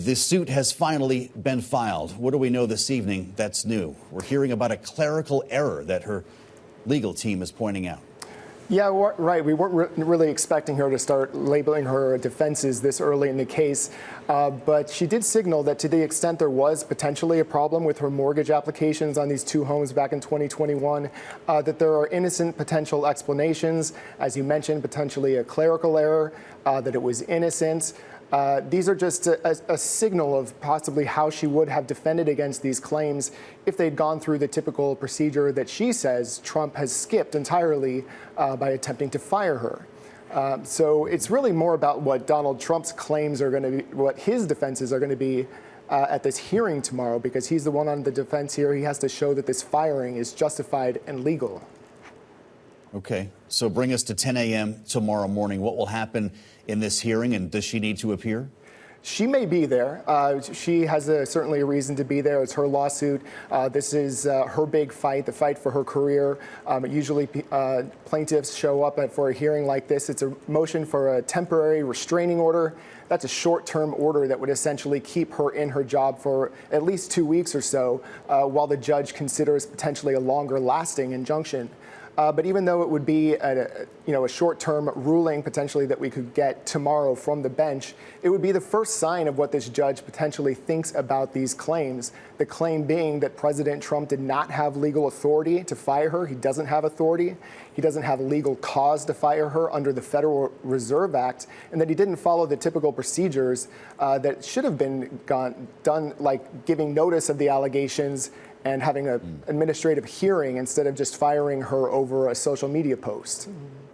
The suit has finally been filed. What do we know this evening that's new? We're hearing about a clerical error that her legal team is pointing out. Yeah, right. We weren't really expecting her to start labeling her defenses this early in the case, but she did signal that to the extent there was potentially a problem with her mortgage applications on these two homes back in 2021, that there are innocent potential explanations, as you mentioned, potentially a clerical error, that it was innocent. These are just a signal of possibly how she would have defended against these claims if they'd gone through the typical procedure that she says Trump has skipped entirely by attempting to fire her. So it's really more about what Donald Trump's claims are going to be, what his defenses are going to be at this hearing tomorrow, because he's the one on the defense here. He has to show that this firing is justified and legal. Okay, so bring us to 10 a.m. tomorrow morning. What will happen in this hearing, and does she need to appear? She may be there. She has certainly a reason to be there. It's her lawsuit. This is her big fight, the fight for her career. Usually plaintiffs show up for a hearing like this. It's a motion for a temporary restraining order. That's a short-term order that would essentially keep her in her job for at least 2 weeks or so, while the judge considers potentially a longer-lasting injunction. But even though it would be a short-term ruling potentially that we could get tomorrow from the bench, it would be the first sign of what this judge potentially thinks about these claims. The claim being that President Trump did not have legal authority to fire her. He doesn't have authority. He doesn't have legal cause to fire her under the Federal Reserve Act, and that he didn't follow the typical procedures that should have been done, like giving notice of the allegations and having an administrative hearing instead of just firing her over a social media post.